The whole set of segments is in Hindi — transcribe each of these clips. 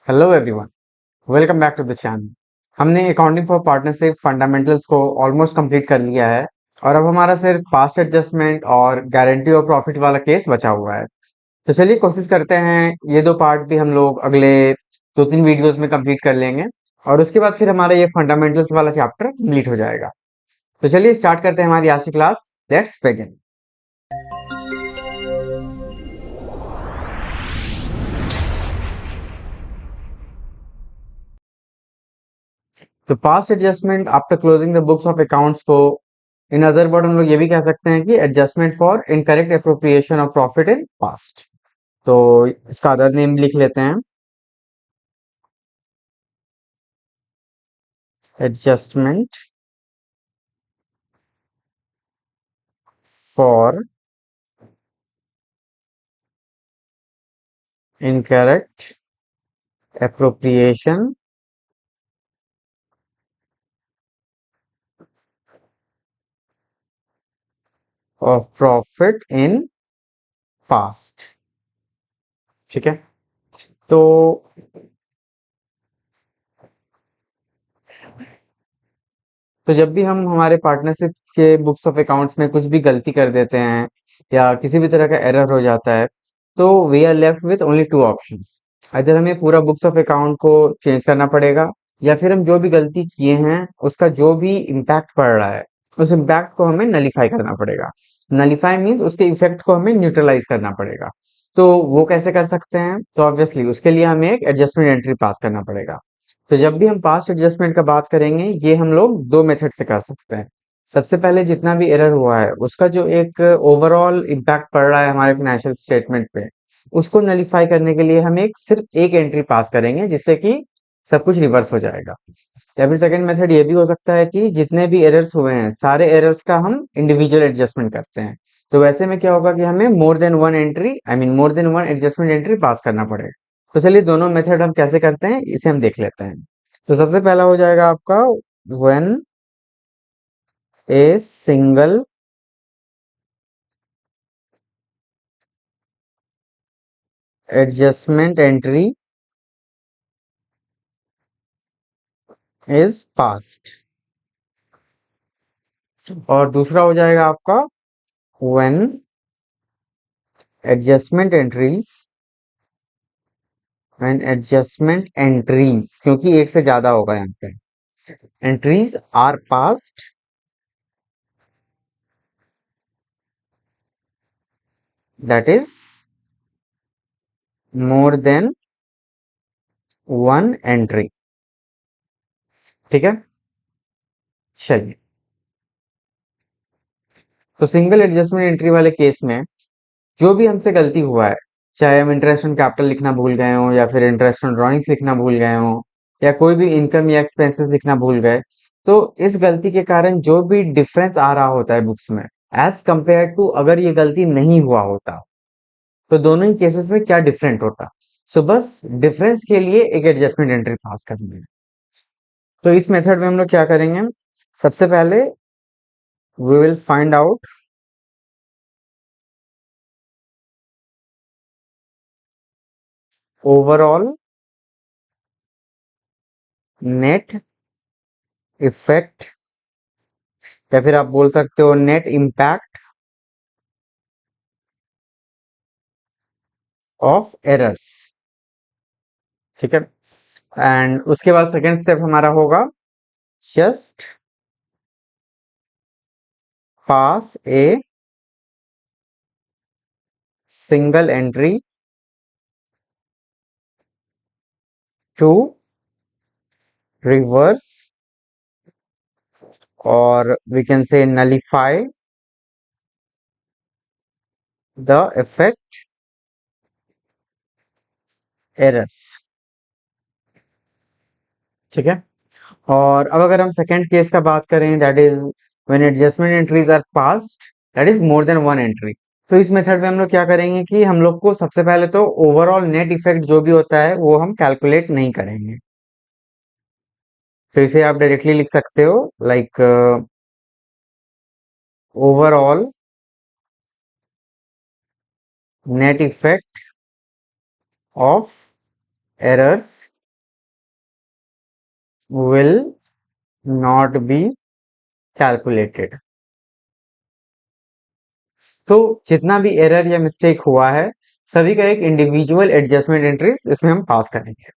Hello everyone, welcome back to the channel. हमने अकाउंटिंग फॉर पार्टनरशिप फंडामेंटल्स को ऑलमोस्ट कंप्लीट कर लिया है और अब हमारा सिर्फ पास्ट एडजस्टमेंट और गारंटी ऑफ प्रॉफिट वाला केस बचा हुआ है। तो चलिए कोशिश करते हैं ये दो पार्ट भी हम लोग अगले 2-3 वीडियोस में कंप्लीट कर लेंगे और उसके बाद फिर हमारा ये फंडामेंटल्स वाला चैप्टर कंप्लीट हो जाएगा। तो चलिए स्टार्ट करते हैं हमारी आज की क्लास। Let's begin. तो past adjustment after closing the books of accounts को इन अदर वर्ड हम लोग ये भी कह सकते हैं कि adjustment for incorrect appropriation of profit in past. तो इसका अदर नेम लिख लेते हैं, adjustment for incorrect appropriation of profit in past. ठीक है, तो जब भी हम हमारे पार्टनरशिप के बुक्स ऑफ अकाउंट्स में कुछ भी गलती कर देते हैं या किसी भी तरह का एरर हो जाता है, तो we are left with only two options. अगर हमें पूरा बुक्स ऑफ अकाउंट को चेंज करना पड़ेगा या फिर हम जो भी गलती किए हैं उसका जो भी इम्पैक्ट पड़ रहा है उस इम्पैक्ट को हमें नलीफाई करना पड़ेगा। नलीफाई मीन्स उसके इफेक्ट को हमें न्यूट्रलाइज करना पड़ेगा। तो वो कैसे कर सकते हैं? तो ऑब्वियसली उसके लिए हमें एक एडजस्टमेंट एंट्री पास करना पड़ेगा। तो जब भी हम पास्ट एडजस्टमेंट का बात करेंगे ये हम लोग दो मेथड से कर सकते हैं। सबसे पहले जितना भी एरर हुआ है उसका जो एक ओवरऑल इम्पैक्ट पड़ रहा है हमारे फाइनेंशियल स्टेटमेंट पे, उसको नलीफाई करने के लिए हम एक सिर्फ एक एंट्री पास करेंगे जिससे कि सब कुछ रिवर्स हो जाएगा। या फिर सेकंड मेथड ये भी हो सकता है कि जितने भी एरर्स हुए हैं सारे एरर्स का हम इंडिविजुअल एडजस्टमेंट करते हैं। तो वैसे में क्या होगा कि हमें मोर than one entry, I mean more than one adjustment entry पास करना पड़ेगा। तो चलिए दोनों मेथड हम कैसे करते हैं इसे हम देख लेते हैं। तो सबसे पहला हो जाएगा आपका when a single adjustment entry is passed, और दूसरा हो जाएगा आपका when adjustment entries, when adjustment entries क्योंकि एक से ज्यादा होगा यहाँ पे, entries are passed, that is more than one entry. ठीक है, चलिए। तो सिंगल एडजस्टमेंट एंट्री वाले केस में जो भी हमसे गलती हुआ है, चाहे हम इंटरेस्ट ऑन कैपिटल लिखना भूल गए हो या फिर इंटरेस्ट ऑन ड्राइंग्स लिखना भूल गए हो या कोई भी इनकम या एक्सपेंसेस लिखना भूल गए, तो इस गलती के कारण जो भी डिफरेंस आ रहा होता है बुक्स में एज कंपेयर टू अगर ये गलती नहीं हुआ होता, तो दोनों ही केसेस में क्या डिफरेंट होता। सो बस डिफरेंस के लिए एक एडजस्टमेंट एंट्री पास करनी है। तो इस मेथड में हम लोग क्या करेंगे, सबसे पहले we will find out overall net effect, या फिर आप बोल सकते हो नेट इम्पैक्ट ऑफ एरर्स। ठीक है, एंड उसके बाद सेकेंड स्टेप हमारा होगा just pass a single entry to reverse और we can say nullify the effect errors. ठीक है, और अब अगर हम सेकेंड केस का बात करें, that is when adjustment entries are passed, that is more than one entry. तो इस मेथड में हम लोग क्या करेंगे कि हम लोग को सबसे पहले तो ओवरऑल नेट इफेक्ट जो भी होता है वो हम कैलकुलेट नहीं करेंगे। तो इसे आप डायरेक्टली लिख सकते हो like overall net effect of errors will not be calculated। तो जितना भी एरर या मिस्टेक हुआ है सभी का एक इंडिविजुअल एडजस्टमेंट एंट्रीज इसमें हम पास करेंगे।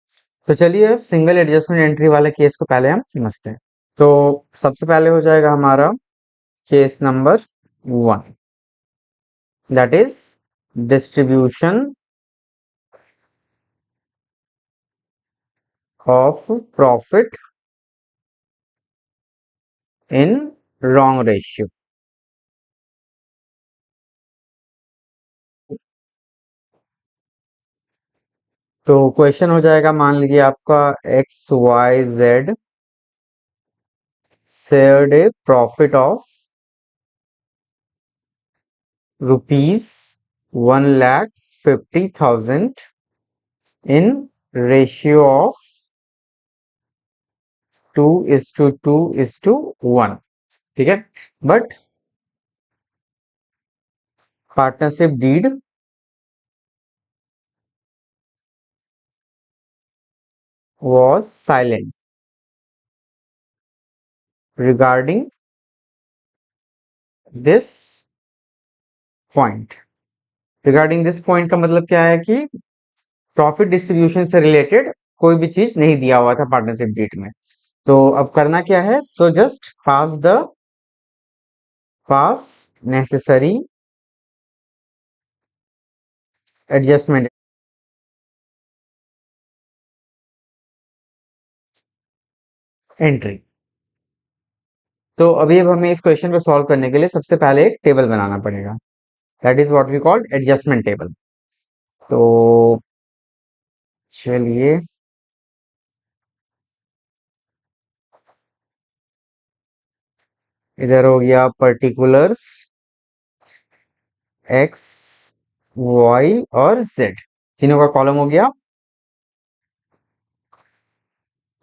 तो चलिए अब सिंगल एडजस्टमेंट एंट्री वाले केस को पहले हम समझते हैं। तो सबसे पहले हो जाएगा हमारा case number 1, that is distribution of profit in wrong ratio. तो क्वेश्चन हो जाएगा, मान लीजिए आपका XYZ shared a profit of ₹1,50,000 in ratio of 2:2:1। ठीक है, but partnership deed was silent regarding this point। Regarding this point का मतलब क्या है कि प्रॉफिट डिस्ट्रीब्यूशन से रिलेटेड कोई भी चीज नहीं दिया हुआ था पार्टनरशिप डीड में। तो अब करना क्या है, सो जस्ट पास नेसेसरी एडजस्टमेंट एंट्री। तो अभी अब हमें इस क्वेश्चन को सॉल्व करने के लिए सबसे पहले एक टेबल बनाना पड़ेगा, that is what we called adjustment table. तो चलिए इधर हो गया पर्टिकुलर्स एक्स वाई और जेड, तीनों का कॉलम हो गया।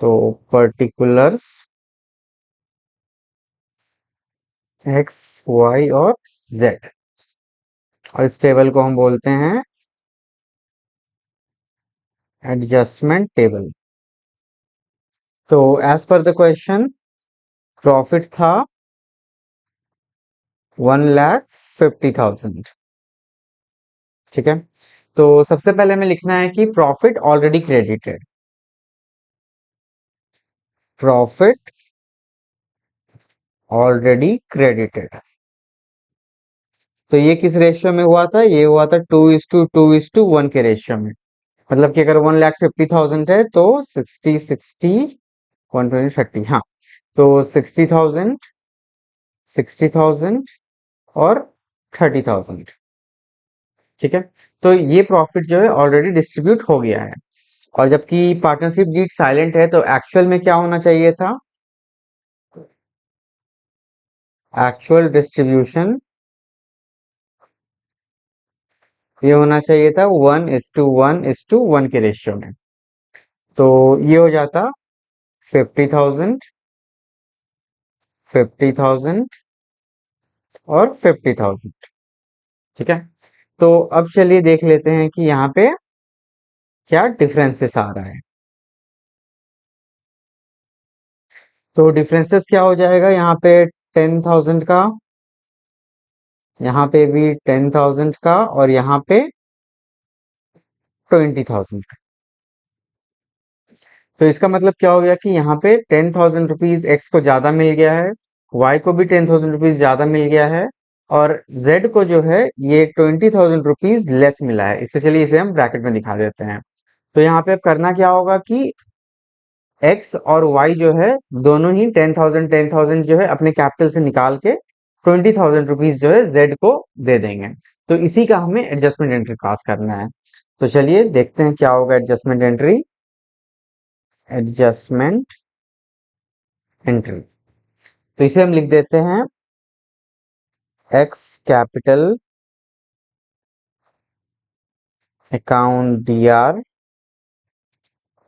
तो पर्टिकुलर्स एक्स वाई और जेड, और इस टेबल को हम बोलते हैं एडजस्टमेंट टेबल। तो as per the question profit था 1,50,000। ठीक है, तो सबसे पहले हमें लिखना है कि profit already credited, profit already credited. तो ये किस रेशियो में हुआ था, ये हुआ था 2:2:1 के रेशियो में। मतलब कि अगर 1,50,000 है तो 60 हाँ, तो 60,000 और 30,000। ठीक है, तो ये प्रॉफिट जो है ऑलरेडी डिस्ट्रीब्यूट हो गया है। और जबकि पार्टनरशिप डीड साइलेंट है तो एक्चुअल में क्या होना चाहिए था, एक्चुअल डिस्ट्रीब्यूशन ये होना चाहिए था 1:1:1 के रेशियो में। तो ये हो जाता 50,000, 50,000 और 50,000। ठीक है, तो अब चलिए देख लेते हैं कि यहाँ पे क्या डिफरेंसेस आ रहा है। तो डिफरेंसेस क्या हो जाएगा, यहाँ पे 10,000 का, यहाँ पे भी 10,000 का, और यहाँ पे 20,000 का। तो इसका मतलब क्या हो गया कि यहाँ पे 10,000 रुपीज एक्स को ज्यादा मिल गया है, वाई को भी 10,000 रुपीज ज्यादा मिल गया है, और जेड को जो है ये 20,000 रुपीज लेस मिला है। इससे चलिए इसे हम ब्रैकेट में दिखा देते हैं। तो यहाँ पे अब करना क्या होगा कि एक्स और वाई जो है दोनों ही 10,000 जो है अपने कैपिटल से निकाल के 20,000 रुपीज जो है जेड को दे देंगे। तो इसी का हमें एडजस्टमेंट एंट्री पास करना है। तो चलिए देखते हैं क्या होगा एडजस्टमेंट एंट्री। एडजस्टमेंट एंट्री, तो इसे हम लिख देते हैं X capital account DR,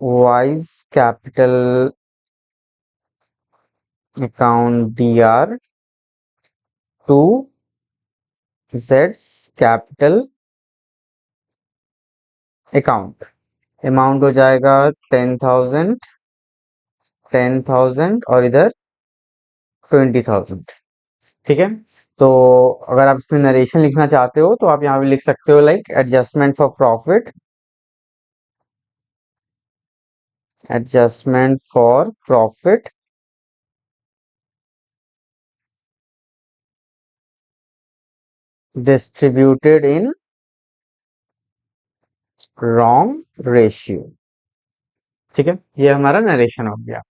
Y's capital account DR to जेड्स कैपिटल अकाउंट। अमाउंट हो जाएगा 10,000 10,000 और इधर 20,000। ठीक है, तो अगर आप इसमें नरेशन लिखना चाहते हो तो आप यहाँ पे लिख सकते हो like adjustment for profit, adjustment for profit distributed in wrong ratio. ठीक है, ये हमारा नरेशन हो गया।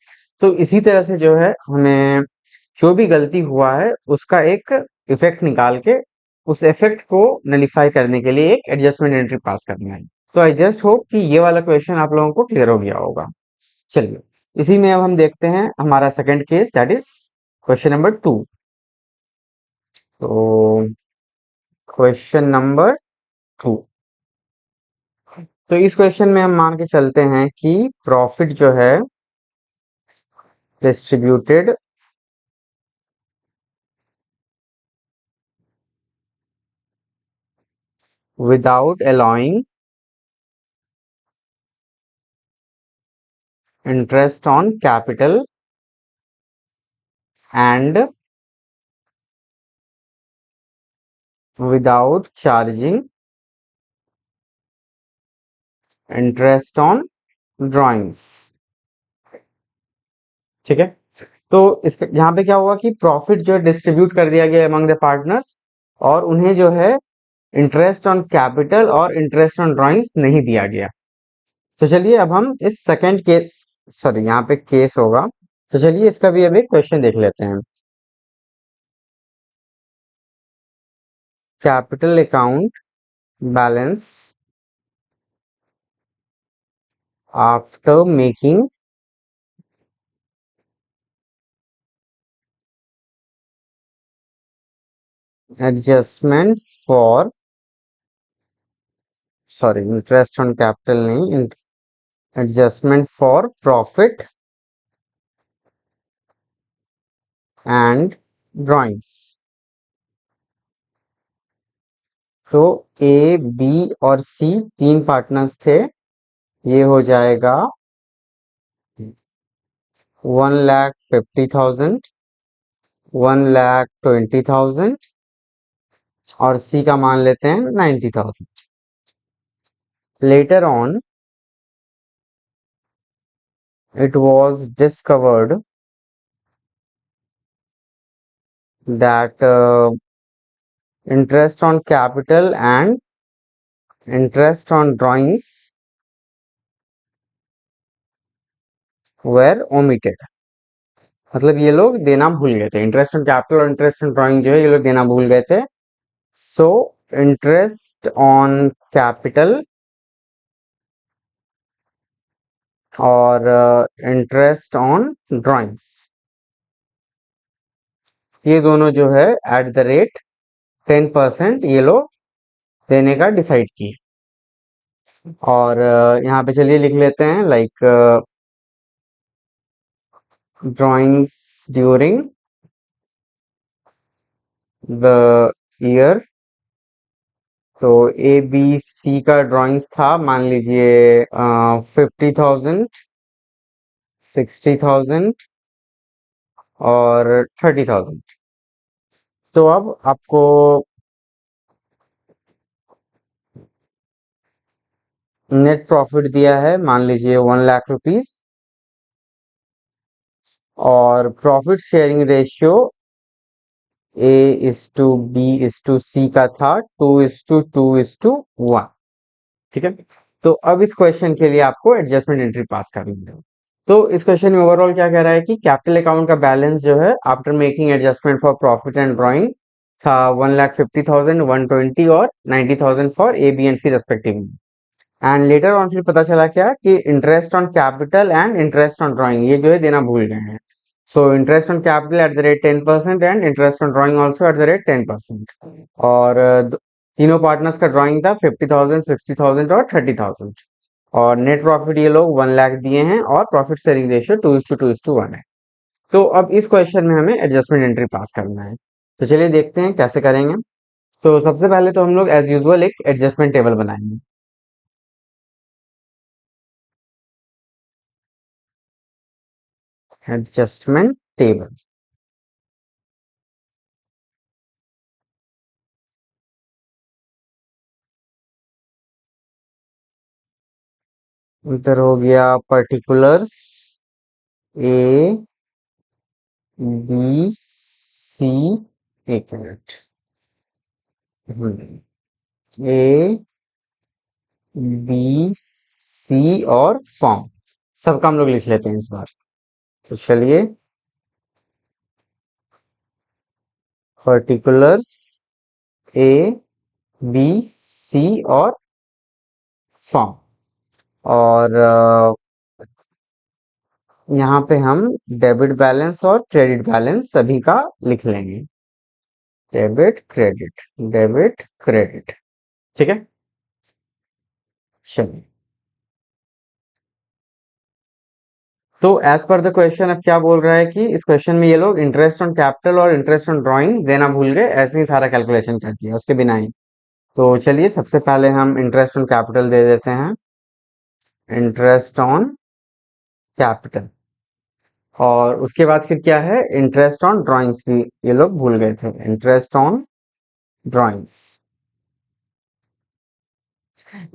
तो इसी तरह से जो है हमें जो भी गलती हुआ है उसका एक इफेक्ट निकाल के उस इफेक्ट को नलिफाई करने के लिए एक एडजस्टमेंट एंट्री पास करना है। तो आई जस्ट होप कि ये वाला क्वेश्चन आप लोगों को क्लियर हो गया होगा। चलिए, इसी में अब हम देखते हैं हमारा second case, that is question number 2। तो क्वेश्चन नंबर 2, तो इस क्वेश्चन में हम मान के चलते हैं कि प्रॉफिट जो है distributed without allowing interest on capital and without charging interest on drawings। ठीक है, तो इसका यहाँ पे क्या हुआ कि प्रॉफिट जो डिस्ट्रीब्यूट कर दिया गया अमंग द पार्टनर्स और उन्हें जो है इंटरेस्ट ऑन कैपिटल और इंटरेस्ट ऑन ड्राइंग्स नहीं दिया गया। तो चलिए अब हम इस सेकंड केस, सॉरी यहाँ पे केस होगा, तो चलिए इसका भी अभी क्वेश्चन देख लेते हैं। Capital account balance after making adjustment for, sorry interest on capital नहीं, adjustment for profit and drawings. तो ए बी और सी तीन पार्टनर्स थे, ये हो जाएगा 1,50,000, 1,20,000 और सी का मान लेते हैं 90,000। Later on it was discovered that interest on capital and interest on drawings were omitted। मतलब ये लोग देना भूल गए थे, इंटरेस्ट ऑन कैपिटल और इंटरेस्ट ऑन ड्राइंग जो है ये लोग देना भूल गए थे। सो इंटरेस्ट ऑन कैपिटल और इंटरेस्ट ऑन ड्राइंग्स, ये दोनों जो है एट द रेट 10% ये लोग देने का डिसाइड किए। और यहाँ पे चलिए लिख लेते हैं like drawings during the year। तो ए बी सी का ड्राइंग्स था, मान लीजिए 50,000, 60,000 और 30,000। तो अब आपको नेट प्रॉफिट दिया है मान लीजिए 1,00,000 रुपीज और profit sharing ratio A is to B is to C का था 2:2:1। ठीक है, तो अब इस क्वेश्चन के लिए आपको एडजस्टमेंट एंट्री पास करनी है। तो इस क्वेश्चन में ओवरऑल क्या कह रहा है कि कैपिटल अकाउंट का बैलेंस जो है after making adjustment for profit and drawing था 1,50,000, 120 और 90,000 for A B and C respectively. And later on फिर पता चला क्या कि interest on capital and interest on drawing ये जो है देना भूल गए हैं। So interest on capital at the rate 10% and interest on drawing also at the rate 10%। और तीनों पार्टनर्स का ड्राइंग था 50,000, 60,000 और 30,000 और नेट प्रॉफिट ये लोग 1,00,000 दिए हैं और प्रॉफिट शेयरिंग रेशियो 2:2:1 है। तो अब इस क्वेश्चन में हमें एडजस्टमेंट एंट्री पास करना है। तो चलिए देखते हैं कैसे करेंगे। तो सबसे पहले तो हम लोग एज यूजुअल एक एडजस्टमेंट टेबल बनाएंगे। Adjustment table. इधर हो गया पर्टिकुलर्स ए बी सी, एक मिनट, ए बी सी और फॉर्म, सबका हम लोग लिख लेते हैं इस बार। तो चलिए, पर्टिकुलर्स ए बी सी और फॉर्म, और यहाँ पे हम डेबिट बैलेंस और क्रेडिट बैलेंस सभी का लिख लेंगे। डेबिट क्रेडिट, डेबिट क्रेडिट, ठीक है। चलिए, तो एज पर द क्वेश्चन अब क्या बोल रहा है कि इस क्वेश्चन में ये लोग इंटरेस्ट ऑन कैपिटल और इंटरेस्ट ऑन ड्राइंग देना भूल गए, ऐसे ही सारा कैलकुलेशन कर दिया उसके बिना ही। तो चलिए, सबसे पहले हम इंटरेस्ट ऑन कैपिटल दे देते हैं, इंटरेस्ट ऑन कैपिटल, और उसके बाद फिर क्या है, इंटरेस्ट ऑन ड्राइंग्स भी ये लोग भूल गए थे, इंटरेस्ट ऑन ड्राइंग्स।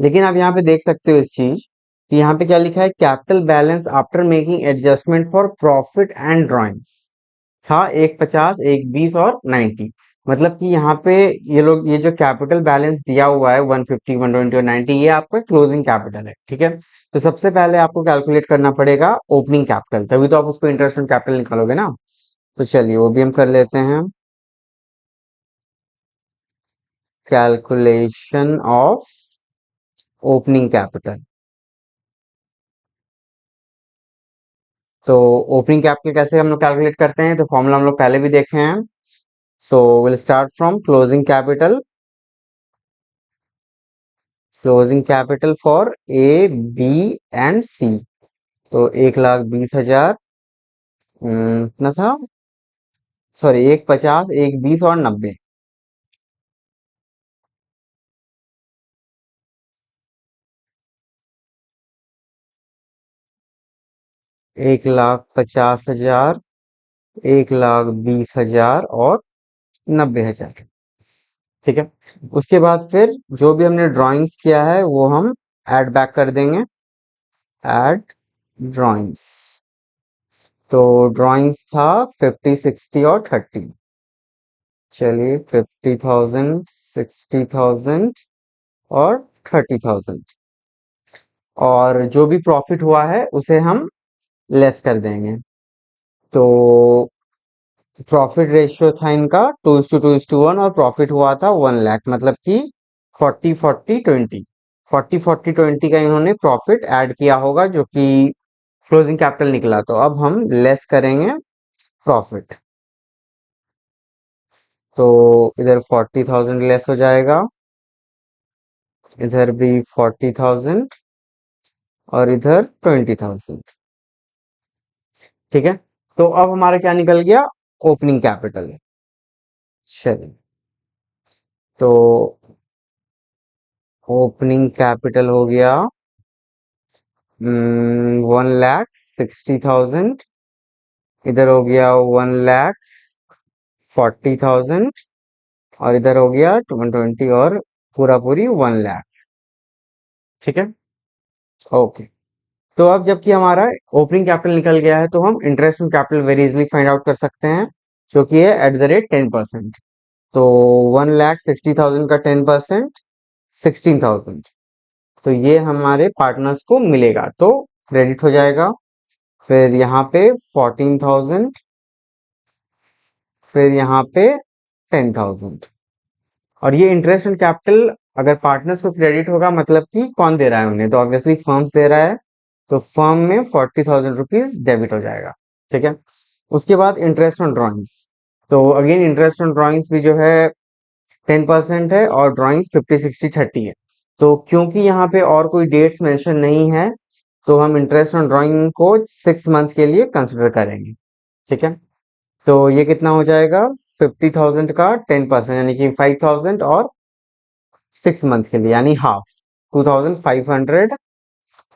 लेकिन आप यहाँ पे देख सकते हो एक चीज कि यहाँ पे क्या लिखा है, capital balance after making adjustment for profit and drawings था, एक 50, एक 20 और 90। मतलब कि यहाँ पे ये लोग, ये जो कैपिटल बैलेंस दिया हुआ है 150, 120 और 90, ये आपका क्लोजिंग कैपिटल है, ठीक है। तो सबसे पहले आपको कैलकुलेट करना पड़ेगा ओपनिंग कैपिटल, तभी तो आप उसको इंटरेस्ट ऑन कैपिटल निकालोगे ना। तो चलिए, वो भी हम कर लेते हैं, कैलकुलेशन ऑफ ओपनिंग कैपिटल। तो ओपनिंग कैपिटल कैसे हम लोग कैलकुलेट करते हैं, तो फॉर्मूला हम लोग पहले भी देखे हैं। So will start from closing capital, closing capital for A B and C. तो 1,20,000, कितना था, सॉरी, 1,50, 1,20 और 90। 1,50,000, 1,20,000 और 90,000, ठीक है। उसके बाद फिर जो भी हमने ड्राइंग्स किया है वो हम ऐड बैक कर देंगे, ऐड ड्राइंग्स। तो ड्राइंग्स था 50, 60 और 30। चलिए, 50,000, 60,000 और 30,000, और जो भी प्रॉफिट हुआ है उसे हम लेस कर देंगे। तो प्रॉफिट रेशियो था इनका 2:2:1, और प्रॉफिट हुआ था 1 लाख, मतलब कि 40-40-20, 40-40-20 का इन्होंने प्रॉफिट ऐड किया होगा, जो कि क्लोजिंग कैपिटल निकला। तो अब हम लेस करेंगे प्रॉफिट, तो इधर 40,000 लेस हो जाएगा, इधर भी 40,000 और इधर 20,000, ठीक है। तो अब हमारा क्या निकल गया, ओपनिंग कैपिटल। चलिए, तो ओपनिंग कैपिटल हो गया 1,60,000, इधर हो गया 1,40,000, और इधर हो गया 120 और पूरा पूरी 1 लाख, ठीक है। ओके, तो अब जबकि हमारा ओपनिंग कैपिटल निकल गया है, तो हम interest on capital very easily find out कर सकते हैं, जो कि है एट द रेट 10%। तो 1,60,000 का 10% 16,000, तो ये हमारे पार्टनर्स को मिलेगा, तो क्रेडिट हो जाएगा। फिर यहाँ पे 14,000, फिर यहाँ पे 10,000, और ये इंटरेस्ट ऑन कैपिटल अगर पार्टनर्स को क्रेडिट होगा, मतलब कि कौन दे रहा है उन्हें, तो ऑब्वियसली फर्म्स दे रहा है, तो फर्म में 40,000 रुपीज डेबिट हो जाएगा, ठीक है। उसके बाद इंटरेस्ट ऑन ड्रॉइंग्स, तो अगेन इंटरेस्ट ऑन ड्रॉइंग्स भी जो है 10% है, और ड्रॉइंग्स 50, 60, 30 है। तो क्योंकि यहाँ पे और कोई डेट्स मेंशन नहीं है, तो हम इंटरेस्ट ऑन ड्रॉइंग को 6 मंथ के लिए कंसिडर करेंगे, ठीक है। तो ये कितना हो जाएगा, 50,000 का 10%, यानी कि 5,000, और 6 मंथ के लिए यानी हाफ, 2,500,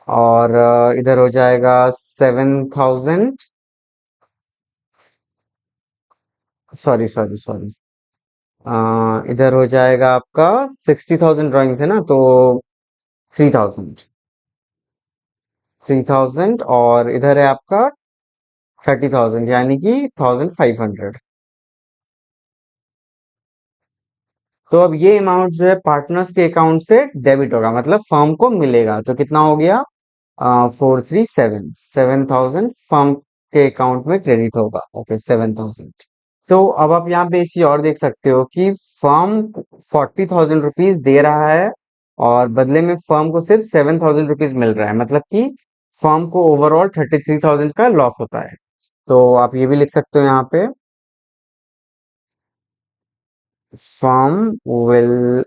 और इधर हो जाएगा 7,000, सॉरी सॉरी सॉरी, इधर हो जाएगा आपका 60,000 ड्राइंग्स है ना, तो 3,000, 3,000, और इधर है आपका 30,000 यानी कि 1,500। तो अब ये अमाउंट जो है पार्टनर्स के अकाउंट से डेबिट होगा, मतलब फर्म को मिलेगा। तो कितना हो गया? 437 फर्म के अकाउंट में क्रेडिट होगा। ओके, 7,000। तो अब आप यहाँ पे एक चीज और देख सकते हो कि फर्म 40,000 रुपीज दे रहा है और बदले में फर्म को सिर्फ 7,000 रुपीज मिल रहा है, मतलब कि फर्म को ओवरऑल 33,000 का लॉस होता है। तो आप ये भी लिख सकते हो यहाँ पे, firm will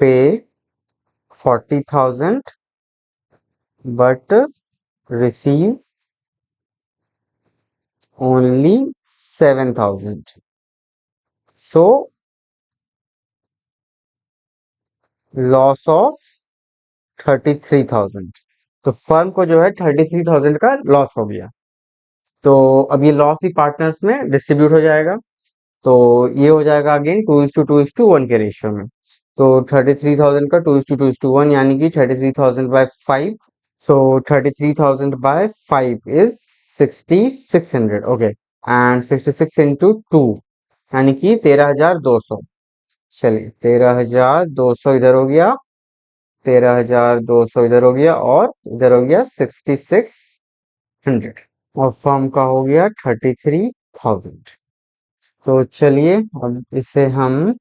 pay 40,000 but receive only 7,000. So loss of 33,000। तो फर्म को जो है 33,000 का लॉस हो गया। तो अब ये लॉस भी पार्टनर्स में डिस्ट्रीब्यूट हो जाएगा। तो ये हो जाएगा अगेन 2:2:1 के रेशियो में। तो 33,000 का 2:2:1 यानी कि 33,000 bye 5। So 33,000 by 5 is 6,600. Okay. And 66 into 2 यानी कि 13,200। चलिए, 13,200 इधर हो गया, 13,200 इधर हो गया, और इधर हो गया 6,600, और फर्म का हो गया 33,000। तो चलिए अब इसे हम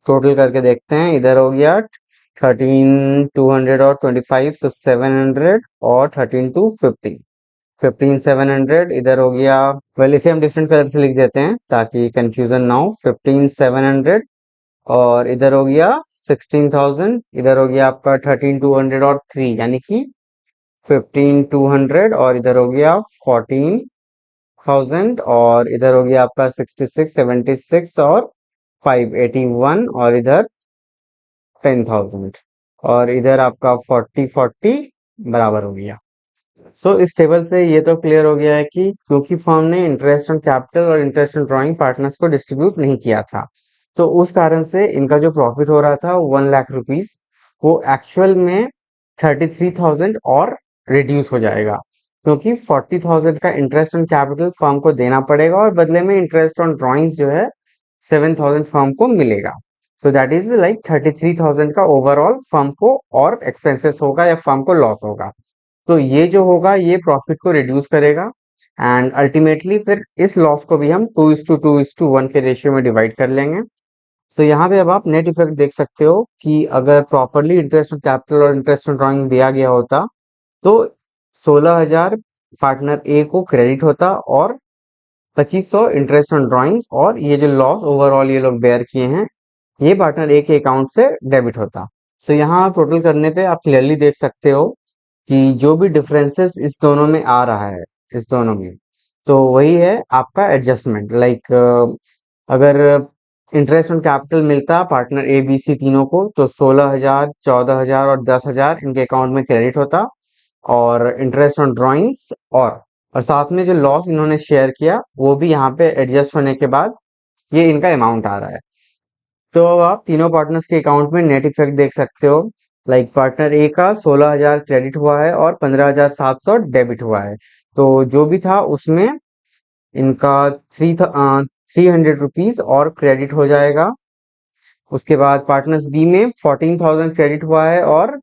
टोटल करके देखते हैं। इधर हो गया 13,200 और 25, तो 700, और 13,250, 15,700 इधर हो गया। वेल, इसे हम डिफरेंट कलर से लिख देते हैं ताकि कंफ्यूजन ना हो। 15,700, और इधर हो गया 16,000, इधर हो गया आपका 13,200 और 3 यानी कि 15,200, और इधर हो गया 14,000, और इधर हो गया आपका 66, 76, और 581, और इधर 10,000, और इधर आपका 40, 40 बराबर हो गया। सो इस टेबल से ये तो क्लियर हो गया है कि क्योंकि फर्म ने इंटरेस्ट ऑन कैपिटल और इंटरेस्ट ऑन ड्राइंग पार्टनर्स को डिस्ट्रीब्यूट नहीं किया था, तो उस कारण से इनका जो प्रॉफिट हो रहा था 1 लाख रुपीज, वो एक्चुअल में 33,000 और रिड्यूस हो जाएगा, क्योंकि 40,000 का इंटरेस्ट ऑन कैपिटल फर्म को देना पड़ेगा और बदले में इंटरेस्ट ऑन ड्राइंग्स जो है 7,000 फर्म को मिलेगा। सो दैट इज लाइक 33,000 का ओवरऑल फर्म को और एक्सपेंसेस होगा या फर्म को लॉस होगा। तो ये जो होगा ये प्रॉफिट को रिड्यूस करेगा, एंड अल्टीमेटली फिर इस लॉस को भी हम 2:2:1 के रेशियो में डिवाइड कर लेंगे। तो यहाँ पे अब आप नेट इफेक्ट देख सकते हो कि अगर प्रॉपरली इंटरेस्ट ऑन कैपिटल और इंटरेस्ट ऑन ड्राइंग दिया गया होता तो 16,000 पार्टनर ए को क्रेडिट होता और 2,500 इंटरेस्ट ऑन ड्राइंग्स, और ये जो लॉस ओवरऑल ये लोग बेयर किए हैं ये पार्टनर ए के अकाउंट से डेबिट होता। सो यहाँ टोटल करने पे आप क्लियरली देख सकते हो कि जो भी डिफरेंसेस इस दोनों में आ रहा है, इस दोनों में, तो वही है आपका एडजस्टमेंट। लाइक अगर इंटरेस्ट ऑन कैपिटल मिलता पार्टनर ए बी सी तीनों को, तो 16,000, 14,000 और 10,000 इनके अकाउंट में क्रेडिट होता, और इंटरेस्ट ऑन ड्राइंग्स और साथ में जो लॉस इन्होंने शेयर किया वो भी यहाँ पे एडजस्ट होने के बाद ये इनका अमाउंट आ रहा है। तो अब आप तीनों पार्टनर्स के अकाउंट में नेट इफेक्ट देख सकते हो। लाइक पार्टनर ए का 16,000 क्रेडिट हुआ है और 15,700 डेबिट हुआ है। तो जो भी था उसमें इनका 300 रुपीज और क्रेडिट हो जाएगा। उसके बाद पार्टनर्स बी में 14,000 क्रेडिट हुआ है और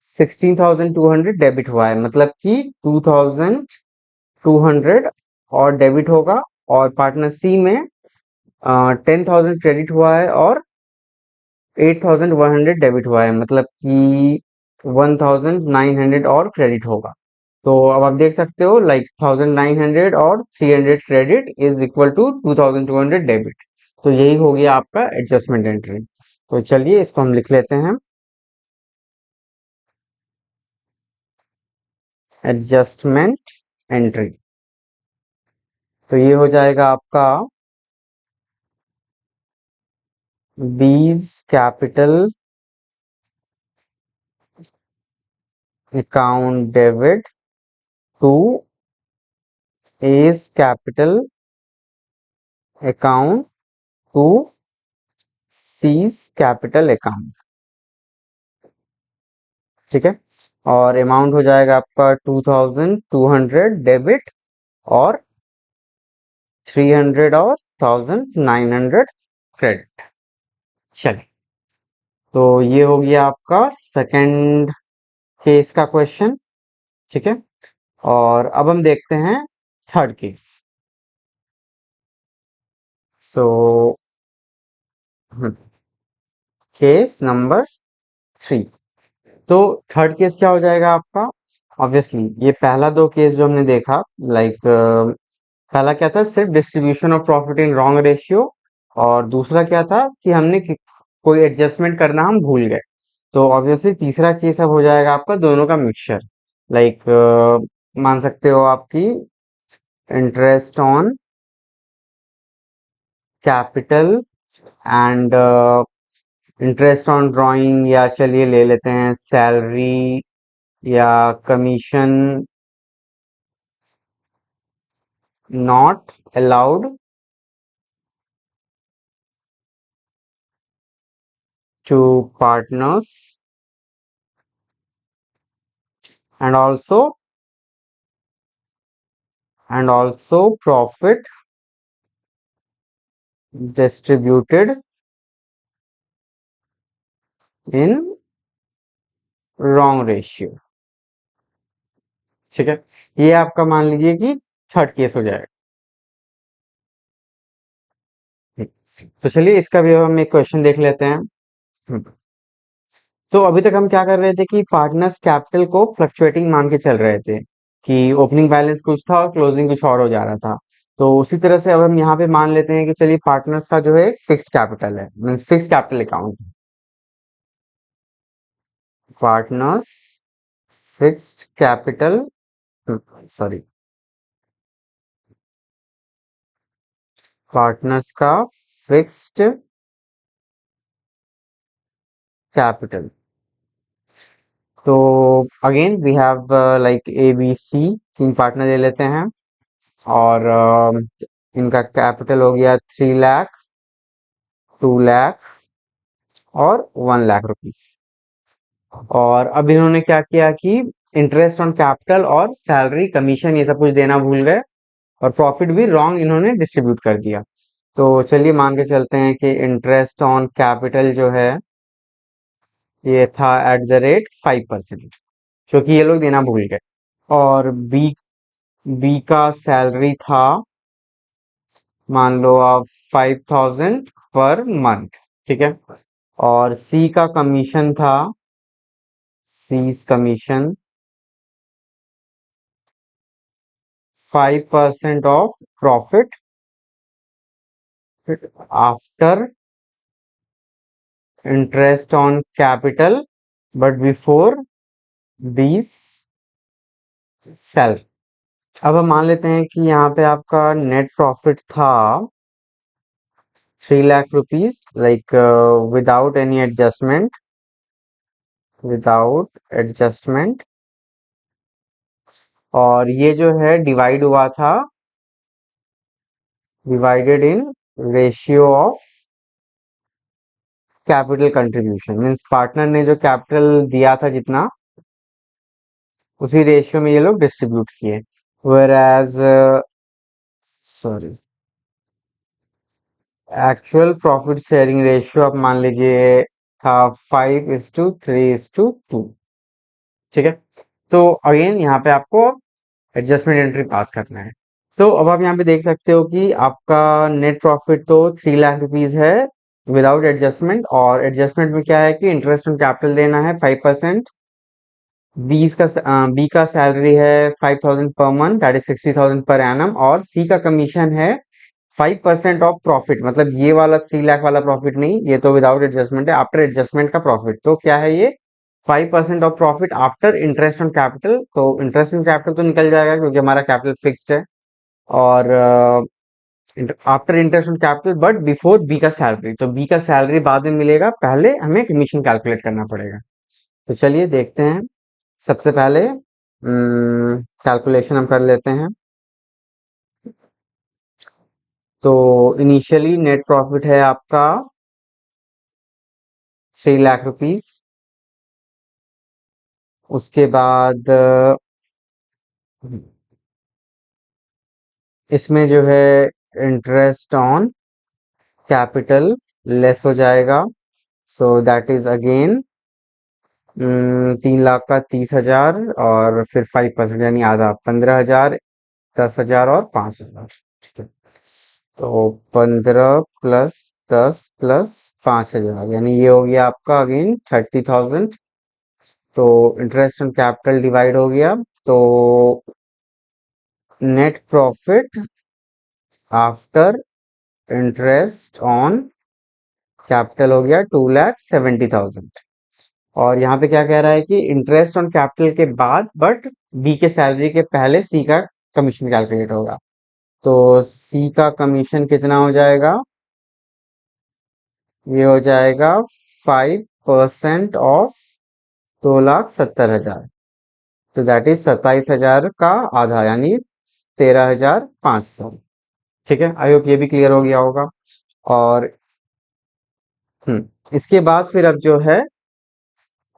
16,200 डेबिट हुआ है, मतलब कि 2,200 और डेबिट होगा। और पार्टनर सी में 10,000 क्रेडिट हुआ है और 8,100 डेबिट हुआ है, मतलब कि 1,900 और क्रेडिट होगा। तो अब आप देख सकते हो लाइक 1,900 और 300 credit is equal to 2,200 debit. तो यही हो गया आपका एडजस्टमेंट एंट्री। तो चलिए इसको हम लिख लेते हैं, एडजस्टमेंट एंट्री। तो ये हो जाएगा आपका B's capital account debit to A's capital account to C's capital account, ठीक है। और अमाउंट हो जाएगा आपका 2200 डेबिट और 300 और 1900 क्रेडिट। चलिए, तो ये हो गया आपका सेकंड केस का क्वेश्चन, ठीक है। और अब हम देखते हैं third case. So case number 3। तो थर्ड केस क्या हो जाएगा आपका? ऑब्वियसली ये पहला दो केस जो हमने देखा, लाइक पहला क्या था, सिर्फ distribution of profit in wrong ratio, और दूसरा क्या था कि कोई एडजस्टमेंट करना हम भूल गए। तो ऑब्वियसली तीसरा केस अब हो जाएगा आपका दोनों का मिक्सचर, लाइक मान सकते हो आपकी interest on capital and interest on drawing, या चलिए ले लेते हैं सैलरी या commission not allowed to partners and also profit distributed in wrong ratio, ठीक है। ये आपका मान लीजिए कि थर्ड केस हो जाएगा। तो चलिए इसका भी अब हम एक क्वेश्चन देख लेते हैं। तो अभी तक हम क्या कर रहे थे कि पार्टनर्स कैपिटल को फ्लक्चुएटिंग मान के चल रहे थे, कि ओपनिंग बैलेंस कुछ था और क्लोजिंग कुछ और हो जा रहा था। तो उसी तरह से अब हम यहाँ पे मान लेते हैं कि चलिए पार्टनर्स का जो है फिक्स्ड कैपिटल है, means fixed capital account. Partners fixed capital, sorry, partners का फिक्स्ड कैपिटल। तो again we have like A B C, तीन पार्टनर ले लेते हैं, और इनका कैपिटल हो गया 3 लाख, 2 लाख और 1 लाख रुपीस। और अब इन्होंने क्या किया कि इंटरेस्ट ऑन कैपिटल और सैलरी कमीशन ये सब कुछ देना भूल गए, और प्रॉफिट भी रॉन्ग इन्होंने डिस्ट्रीब्यूट कर दिया। तो चलिए मान के चलते हैं कि इंटरेस्ट ऑन कैपिटल जो है ये था एट द रेट 5%, क्योंकि ये लोग देना भूल गए। और बी बी का सैलरी था, मान लो आप 5000 पर मंथ, ठीक है। और सी का कमीशन था, C's commission 5% of profit after interest on capital but before B's salary. अब हम मान लेते हैं कि यहाँ पे आपका नेट प्रॉफिट था 3 lakh rupees, like without adjustment. और ये जो है डिवाइड हुआ था, divided in ratio of capital contribution, means partner ने जो कैपिटल दिया था जितना, उसी रेशियो में ये लोग डिस्ट्रीब्यूट किए। Whereas, sorry, actual profit sharing ratio आप मान लीजिए था 5:3:2, ठीक है। तो अगेन यहाँ पे आपको एडजस्टमेंट एंट्री पास करना है। तो अब आप यहाँ पे देख सकते हो कि आपका नेट प्रॉफिट तो 3 लाख रुपीज है विदाउट एडजस्टमेंट, और एडजस्टमेंट में क्या है कि इंटरेस्ट ऑन कैपिटल देना है 5%, बी का सैलरी है 5000 per month, that is 60,000 per annum, और सी का कमीशन है 5% ऑफ प्रॉफिट, मतलब ये वाला 3 लाख वाला प्रॉफिट नहीं, ये तो विदाउट एडजस्टमेंट है, आफ्टर एडजस्टमेंट का प्रॉफिट। तो क्या है ये? 5% of profit after interest on capital. तो इंटरेस्ट ऑन कैपिटल तो निकल जाएगा क्योंकि हमारा कैपिटल फिक्स्ड है, और after interest on capital but before B का सैलरी। तो बी का सैलरी बाद में मिलेगा, पहले हमें कमीशन कैलकुलेट करना पड़ेगा। तो चलिए देखते हैं। सबसे पहले कैलकुलेशन हम कर लेते हैं। तो इनिशियली नेट प्रॉफिट है आपका 3 लाख रुपीज। उसके बाद इसमें जो है इंटरेस्ट ऑन कैपिटल लेस हो जाएगा। So that is again 3 lakh का 30,000 और फिर 5% यानी आधा 15,000, 10,000 और 5,000। ठीक है, तो 15 प्लस 10 प्लस 5,000 यानी ये हो गया आपका अगेन 30,000। तो इंटरेस्ट ऑन कैपिटल डिवाइड हो गया, तो net profit after interest on capital हो गया 2,70,000। और यहाँ पे क्या कह रहा है कि इंटरेस्ट ऑन कैपिटल के बाद बट बी के सैलरी के पहले सी का कमीशन कैलकुलेट होगा। तो सी का कमीशन कितना हो जाएगा? ये हो जाएगा 5% ऑफ 2,70,000। तो दैट इज 27,000 का आधा यानी 13,500। ठीक है, आई होप ये भी क्लियर हो गया होगा। और इसके बाद फिर अब जो है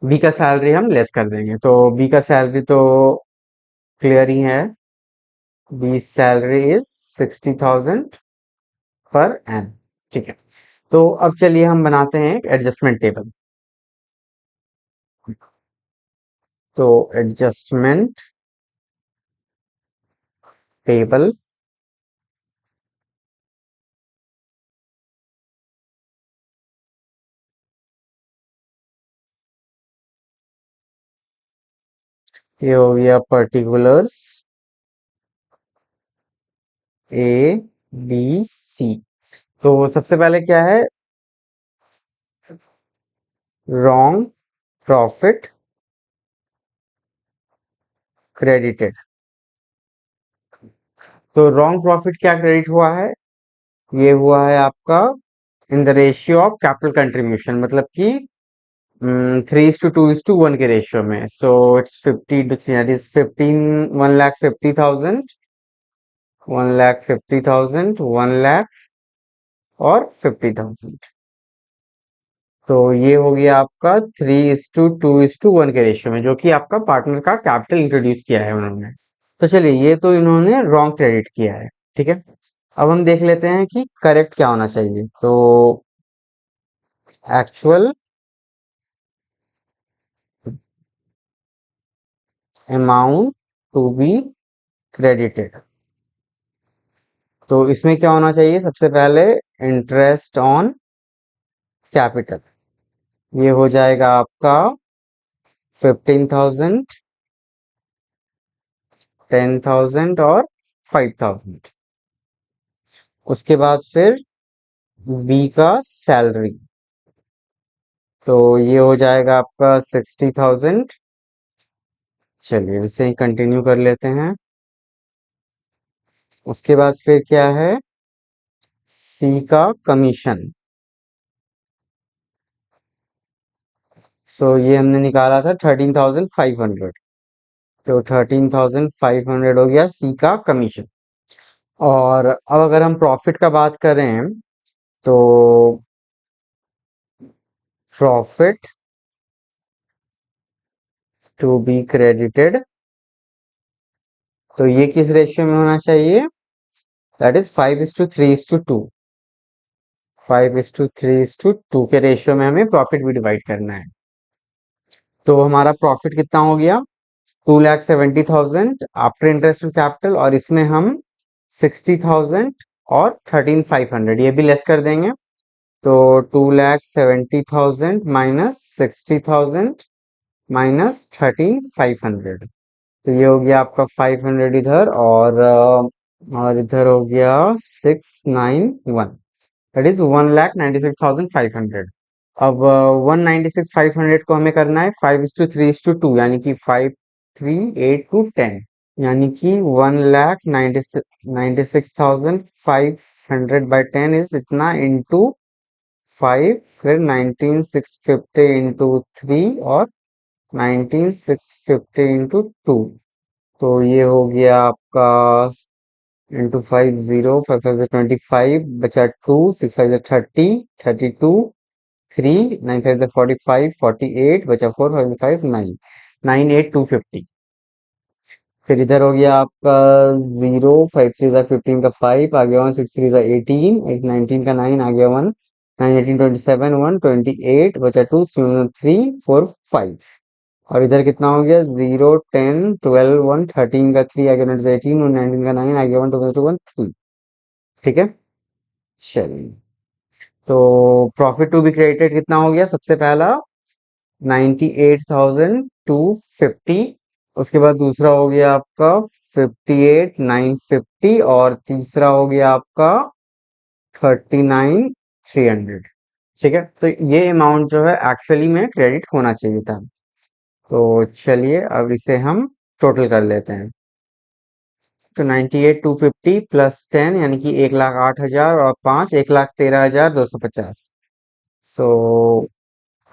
बी का सैलरी हम लेस कर देंगे। तो बी का सैलरी तो क्लियर ही है, बी सैलरी इज 60,000 पर एन। ठीक है, तो अब चलिए हम बनाते हैं एक एडजस्टमेंट टेबल। तो एडजस्टमेंट टेबल ये हो गया पर्टिकुलर्स ए बी सी। तो सबसे पहले क्या है? Wrong profit credited. तो रॉन्ग प्रॉफिट क्या क्रेडिट हुआ है? ये हुआ है आपका इन the ratio of capital contribution, मतलब कि 3:2:1 के रेशियो में। सो इट्स 50 दैट इज 15 1,50,000 1,50,000 1,00,000 और 50,000। तो ये हो गया आपका 3:2:1 के रेशियो में, जो कि आपका पार्टनर का कैपिटल इंट्रोड्यूस किया है उन्होंने। तो चलिए, ये तो इन्होंने रॉन्ग क्रेडिट किया है। ठीक है, अब हम देख लेते हैं कि करेक्ट क्या होना चाहिए। तो actual amount to be credited. तो इसमें क्या होना चाहिए? सबसे पहले इंटरेस्ट ऑन कैपिटल, ये हो जाएगा आपका 15,000, 10,000 और 5,000। उसके बाद फिर बी का सैलरी, तो ये हो जाएगा आपका 60,000। चलिए इसे ही कंटिन्यू कर लेते हैं। उसके बाद फिर क्या है? सी का कमीशन। सो ये हमने निकाला था 13,500। तो 13,500 हो गया सी का कमीशन। और अब अगर हम प्रॉफिट का बात करें, तो प्रॉफिट टू बी क्रेडिटेड, तो ये किस रेशियो में होना चाहिए? That is 5:3:2। 5:3:2 के रेशियो में हमें प्रॉफिट भी डिवाइड करना है। तो हमारा प्रॉफिट कितना हो गया? 2,70,000 आफ्टर इंटरेस्ट ऑन कैपिटल, और इसमें हम 60,000 और 13,500 ये भी लेस कर देंगे। तो 2,70,000 माइनस 60,000 माइनस 13,500। तो ये हो गया आपका 500 इधर, और इधर हो गया 691, दैट इज 1,96,500। अब 196,500 को हमें करना है 5:3:2 यानी कि 5:3:8:10, यानी कि 1,96,500 बाई 10 इज इतना इंटू 5, फिर 19,650 इंटू 3 और 19,650 इंटू 2। तो ये हो गया आपका इंटू 50, 5 5 से 25, बचा 2, 6 5 से 30, 32, 3, 9 5 से 45, 48, बचा 4 5 5 9, 9 8 250। फिर इधर हो गया आपका 0 5 3 15 का 5 आ गया 1 6 3 18 8 19 का 9 आ गया 1 9 18 27 1 28 बचा 2 3 3 4 5। और इधर कितना हो गया 0 10 12 1 13 का 3 आ गया 18 19 का 9 आ गया 1 2 1 3। ठीक है, चलिए। तो प्रॉफिट टू बी क्रेडिटेड कितना हो गया, सबसे पहला 98,250। उसके बाद दूसरा हो गया आपका 58,950 और तीसरा हो गया आपका 39,300। ठीक है, तो ये अमाउंट जो है एक्चुअली में क्रेडिट होना चाहिए था। तो चलिए अब इसे हम टोटल कर लेते हैं। तो 98,250 प्लस 10 यानी कि 1,08,000 और 5 1,13,250। So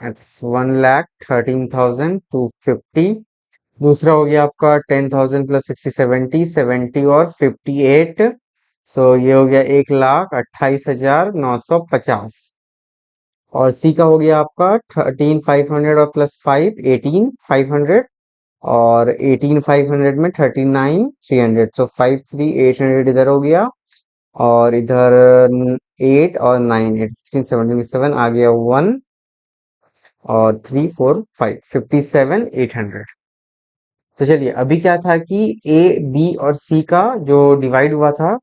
it's 1,13,250। दूसरा हो गया आपका 10,000 प्लस 60 70 70 और 58। सो ये हो गया 1,28,950। और सी का हो गया आपका 13,500 और प्लस 5 18,500 और 18,500 में 39,300। सो 53,800 इधर हो गया और इधर 8 और 9 8 16 17 7 आ गया 1 और 3 4 5 57,800। तो चलिए अभी क्या था कि ए बी और सी का जो डिवाइड हुआ था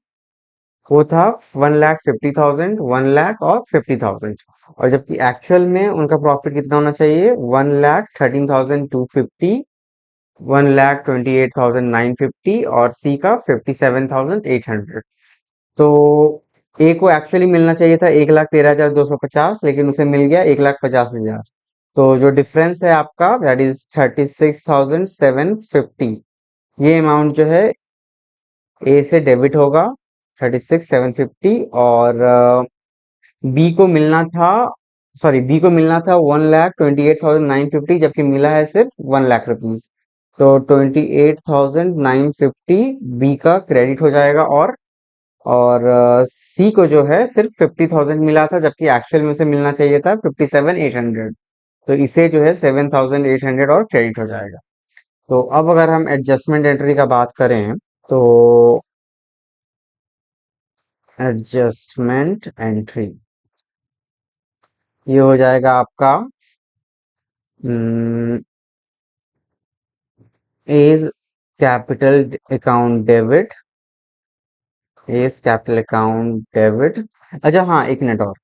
वो था 1,50,000 1 लाख और 50,000। और जबकि एक्चुअल में उनका प्रॉफिट कितना होना चाहिए 1,13,250 1,28,950 और सी का 57,800। तो ए को एक्चुअली मिलना चाहिए था 1,13,250 लेकिन उसे मिल गया 1,50,000। तो जो डिफरेंस है आपका दैट इज 36,750। ये अमाउंट जो है ए से डेबिट होगा 36,750 और बी को मिलना था, सॉरी बी को मिलना था 1,28,950 जबकि मिला है सिर्फ 1 लाख रुपीज। तो 28,950 बी का क्रेडिट हो जाएगा और सी को जो है सिर्फ 50,000 मिला था जबकि एक्चुअल में उसे मिलना चाहिए था 57,800। तो इसे जो है 7,800 और क्रेडिट हो जाएगा। तो अब अगर हम एडजस्टमेंट एंट्री का बात करें तो एडजस्टमेंट एंट्री ये हो जाएगा आपका A's capital account debit, A's capital account debit. अच्छा हाँ, एक मिनट और,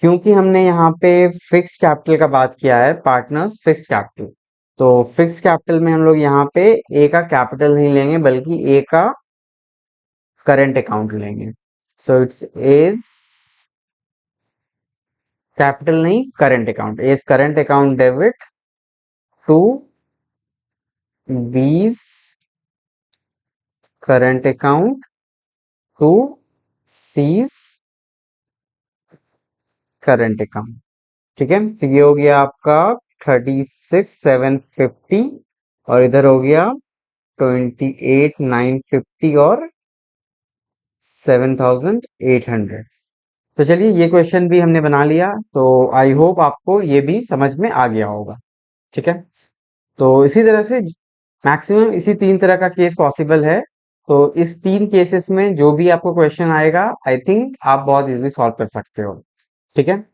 क्योंकि हमने यहाँ पे फिक्स कैपिटल का बात किया है, पार्टनर्स फिक्स कैपिटल, तो फिक्स कैपिटल में हम लोग यहाँ पे ए का कैपिटल नहीं लेंगे बल्कि ए का करंट अकाउंट लेंगे। सो इट्स एज कैपिटल नहीं current account, as current account debit to B's current account to C's current account. ठीक है, तो ये हो गया आपका 36,750 और इधर हो गया 28,950 और 7,800। तो चलिए ये क्वेश्चन भी हमने बना लिया, तो आई होप आपको ये भी समझ में आ गया होगा। ठीक है, तो इसी तरह से मैक्सिमम इसी तीन तरह का केस पॉसिबल है। तो इस तीन केसेस में जो भी आपको क्वेश्चन आएगा आई थिंक आप बहुत इजीली सॉल्व कर सकते हो। ठीक है,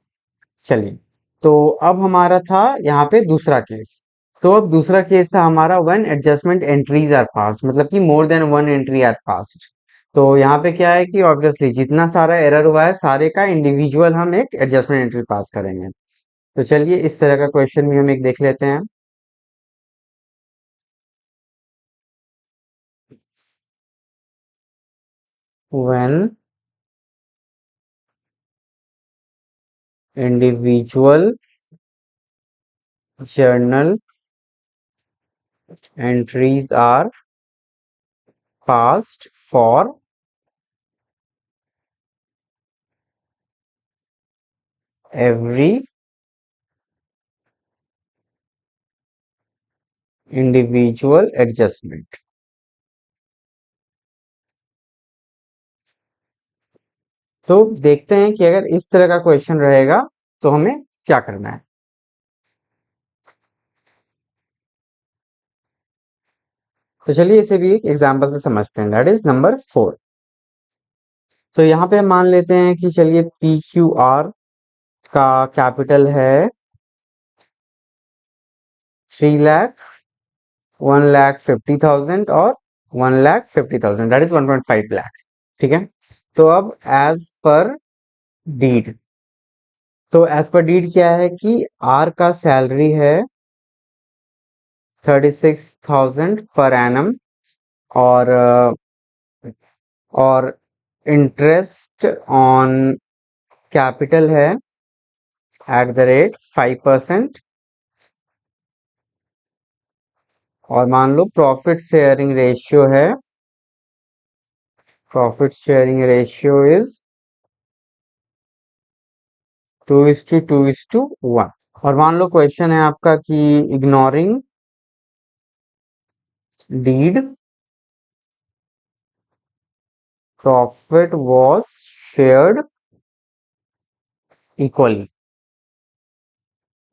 चलिए। तो अब हमारा था यहाँ पे दूसरा केस। तो अब दूसरा केस था हमारा when adjustment entries are passed, मतलब कि more than one entry are passed. तो यहाँ पे क्या है कि ऑब्वियसली जितना सारा एरर हुआ है सारे का इंडिविजुअल हम एक एडजस्टमेंट एंट्री पास करेंगे। तो चलिए इस तरह का क्वेश्चन भी हम एक देख लेते हैं। When individual journal entries are passed for every individual adjustment, तो देखते हैं कि अगर इस तरह का क्वेश्चन रहेगा तो हमें क्या करना है। तो चलिए इसे भी एक एग्जाम्पल से समझते हैं, दैट इज नंबर 4। तो यहाँ पे हम मान लेते हैं कि चलिए पी क्यू आर का कैपिटल है 3 लाख, 1,50,000 और 1,50,000, दैट इज 1.5 लाख। ठीक है। तो अब एज पर डीड, तो एज पर डीड क्या है कि आर का सैलरी है 36,000 पर एनम, और और इंटरेस्ट ऑन कैपिटल है @5%, और मान लो प्रॉफिट शेयरिंग रेशियो इज 2:2:1। और मान लो क्वेश्चन है आपका कि ignoring deed profit was shared equally,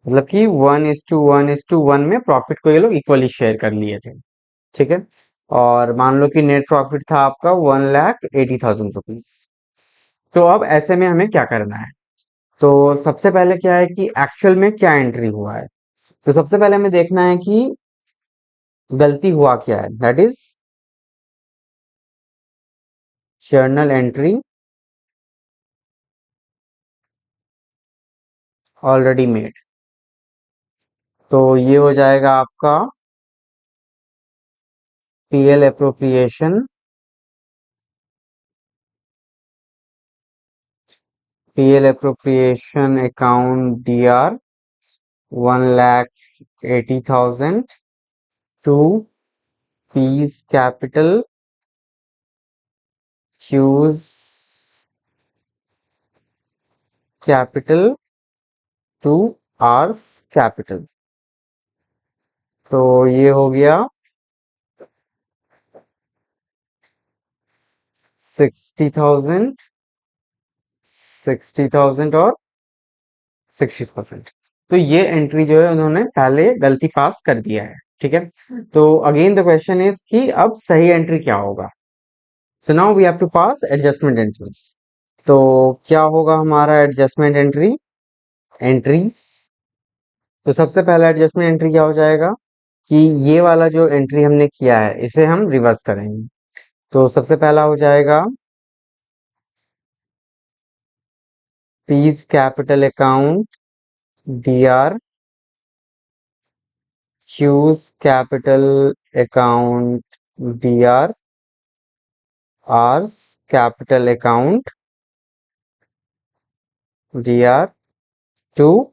मतलब कि 1:1:1 में प्रॉफिट को ये लोग इक्वली शेयर कर लिए थे। ठीक है। और मान लो कि नेट प्रॉफिट था आपका 1,80,000 रुपीज। तो अब ऐसे में हमें क्या करना है। तो सबसे पहले क्या है कि एक्चुअल में क्या एंट्री हुआ है। तो सबसे पहले हमें देखना है कि गलती हुआ क्या है, that is journal entry already made. तो ये हो जाएगा आपका PL appropriation, account DR 1,80,000 to P's capital Q's capital to R's capital. तो ये हो गया 60,000, 60,000 और 60,000। तो ये एंट्री जो है उन्होंने पहले गलती पास कर दिया है। ठीक है। तो अगेन द क्वेश्चन इज कि अब सही एंट्री क्या होगा। So now we have to pass adjustment entries. तो क्या होगा हमारा एडजस्टमेंट एंट्रीज। तो सबसे पहला एडजस्टमेंट एंट्री क्या हो जाएगा कि ये वाला जो एंट्री हमने किया है इसे हम रिवर्स करेंगे। तो सबसे पहला हो जाएगा P's capital account DR Q's capital account DR R's capital account DR to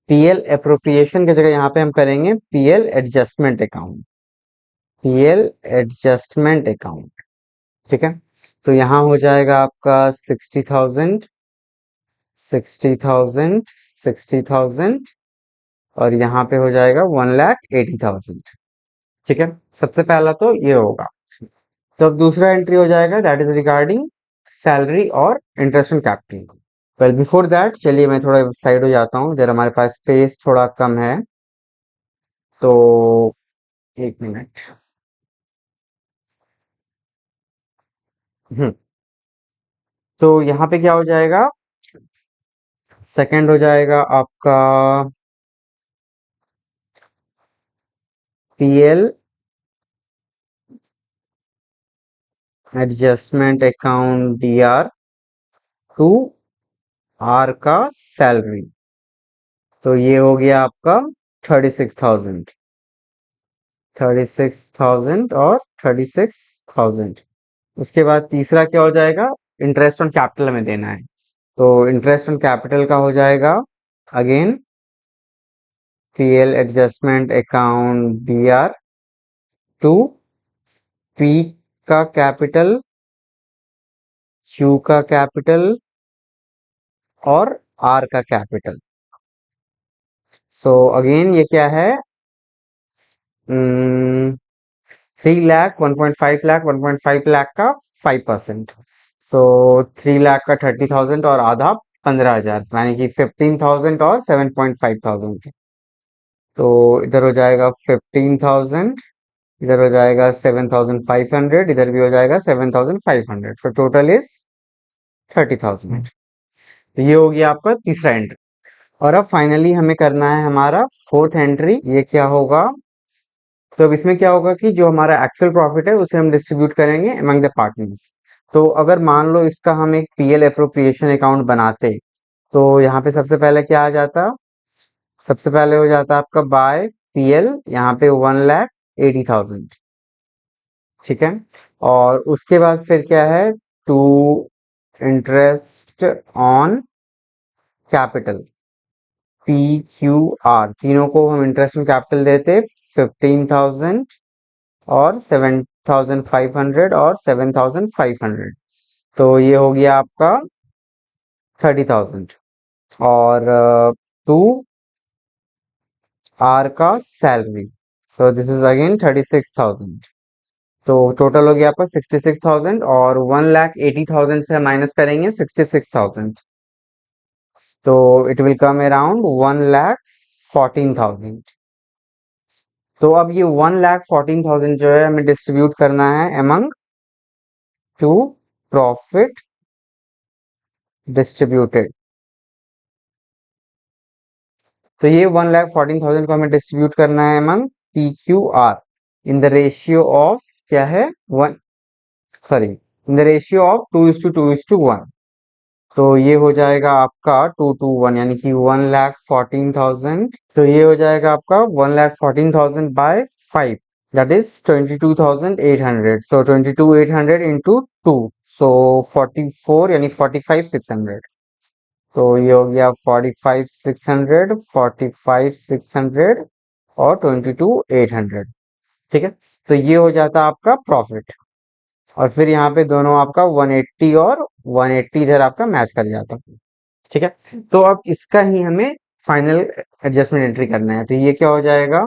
PL appropriation की जगह यहाँ पे हम करेंगे पीएल एडजस्टमेंट अकाउंट। ठीक है। तो यहाँ हो जाएगा आपका 60,000, 60,000, 60,000, और यहाँ पे हो जाएगा 1,80,000। ठीक है। सबसे पहला तो ये होगा। तो अब दूसरा एंट्री हो जाएगा दैट इज रिगार्डिंग सैलरी और interest on capital. Well before that चलिए मैं थोड़ा साइड हो जाता हूँ, जरा हमारे पास स्पेस थोड़ा कम है। तो 1 मिनट। हम्म। तो यहाँ पे क्या हो जाएगा, सेकंड हो जाएगा आपका PL adjustment account DR to R का सैलरी। तो ये हो गया आपका 36,000, 36,000 और 36,000। उसके बाद तीसरा क्या हो जाएगा, इंटरेस्ट ऑन कैपिटल हमें देना है। तो इंटरेस्ट ऑन कैपिटल का हो जाएगा again PL adjustment account DR to P का कैपिटल, क्यू का कैपिटल और आर का कैपिटल। सो अगेन ये क्या है, 3 लाख, 1.5 लाख, 1.5 लाख का 5%। सो 3 लाख का 30,000 और आधा 15,000, यानी कि 15,000 और 7,500। तो इधर हो जाएगा 15,000, इधर हो जाएगा 7,500, इधर भी हो जाएगा 7,500। तो टोटल इज 30,000। तो ये हो गया आपका तीसरा एंट्री। और अब फाइनली हमें करना है हमारा फोर्थ एंट्री। ये क्या होगा? तो अब इसमें क्या होगा कि जो हमारा एक्चुअल प्रॉफिट है उसे हम डिस्ट्रीब्यूट करेंगे अमंग द पार्टनर्स। तो अगर मान लो इसका हम एक पीएल अप्रोप्रिएशन अकाउंट बनाते, तो यहाँ पे सबसे पहले क्या आ जाता? सबसे पहले हो जाता आपका बाय पीएल, यहाँ पे 1,80,000। ठीक है। और उसके बाद फिर क्या है? To interest on capital, P Q R, तीनों को हम इंटरेस्ट ऑन कैपिटल देते 15,000 और 7,500 और 7,500। तो ये हो गया आपका 30,000। और टू आर का सैलरी, तो दिस इज अगेन 36,000। तो टोटल हो गया आपका 66,000, और 1,80,000 से माइनस करेंगे 66,000, तो इट विल कम अराउंड 1,14,000। तो अब ये 1,14,000 जो है हमें डिस्ट्रीब्यूट करना है अमंग टू प्रॉफिट डिस्ट्रीब्यूटेड। तो ये 1,14,000 को हमें डिस्ट्रीब्यूट करना है among P Q R in the ratio of, क्या है, one, sorry, in the ratio of 2:2:1। तो ये हो जाएगा आपका 2:1, यानी कि 1,14,000। तो ये हो जाएगा आपका 1,14,000 by 5, that is 22,800। So 22,800 into 2, so 44, यानी 45,600। तो ये हो गया 45,600, 45,600 और 22,800। ठीक है। तो ये हो जाता आपका प्रॉफिट। और फिर यहाँ पे दोनों आपका 180 और 180 इधर आपका मैच कर जाता। ठीक है। तो अब इसका ही हमें फाइनल एडजस्टमेंट एंट्री करना है। तो ये क्या हो जाएगा?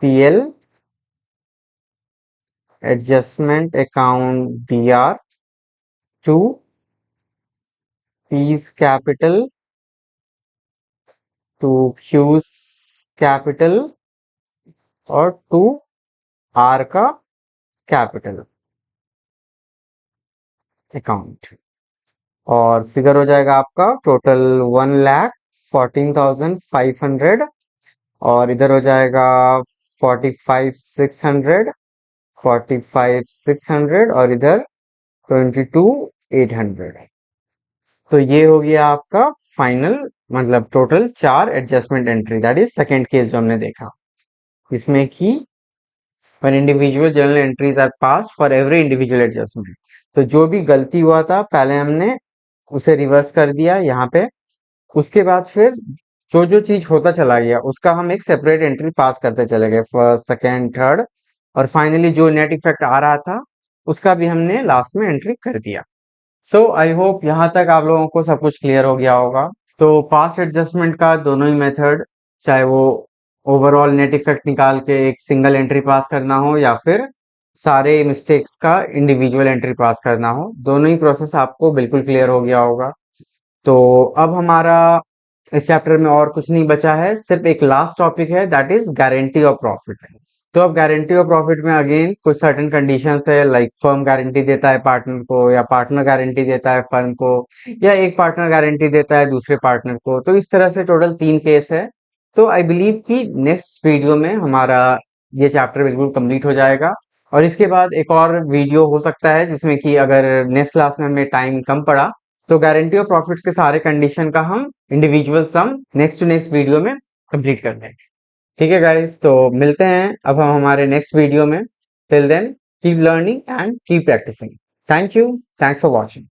PL adjustment account DR to P's capital to Q's capital और टू आर का कैपिटल अकाउंट। और फिगर हो जाएगा आपका टोटल 1,14,500, और इधर हो जाएगा 45,600, 45,600 और इधर 22,800। तो ये हो गया आपका फाइनल, मतलब total 4 adjustment entry. That is second case जो हमने देखा, इसमें कि when individual journal entries are passed for every individual adjustment। तो जो भी गलती हुआ था पहले हमने उसे रिवर्स कर दिया यहाँ पे। उसके बाद फिर जो जो चीज होता चला गया उसका हम एक सेपरेट एंट्री पास करते चले गए, फर्स्ट, सेकेंड, थर्ड, और फाइनली जो नेट इफेक्ट आ रहा था उसका भी हमने लास्ट में एंट्री कर दिया। सो आई होप यहाँ तक आप लोगों को सब कुछ क्लियर हो गया होगा। तो पास्ट एडजस्टमेंट का दोनों ही मेथड, चाहे वो ओवरऑल नेट इफेक्ट निकाल के एक सिंगल एंट्री पास करना हो या फिर सारे मिस्टेक्स का इंडिविजुअल एंट्री पास करना हो, दोनों ही प्रोसेस आपको बिल्कुल क्लियर हो गया होगा। तो अब हमारा इस चैप्टर में और कुछ नहीं बचा है, सिर्फ एक लास्ट टॉपिक है, that is guarantee of profit. तो अब गारंटी ऑफ प्रॉफिट में अगेन कुछ सर्टेन कंडीशंस है, लाइक फर्म गारंटी देता है पार्टनर को, या पार्टनर गारंटी देता है फर्म को, या एक पार्टनर गारंटी देता है दूसरे पार्टनर को। तो इस तरह से टोटल 3 केस है। तो आई बिलीव कि नेक्स्ट वीडियो में हमारा ये चैप्टर बिल्कुल कंप्लीट हो जाएगा, और इसके बाद एक और वीडियो हो सकता है जिसमें कि अगर नेक्स्ट क्लास में हमें टाइम कम पड़ा तो गारंटी ऑफ प्रॉफिट्स के सारे कंडीशन का हम individual sum next to next video में कंप्लीट कर देंगे। ठीक है गाइस, तो मिलते हैं अब हम हमारे नेक्स्ट वीडियो में। Till then keep learning and keep practicing. Thank you, thanks for watching.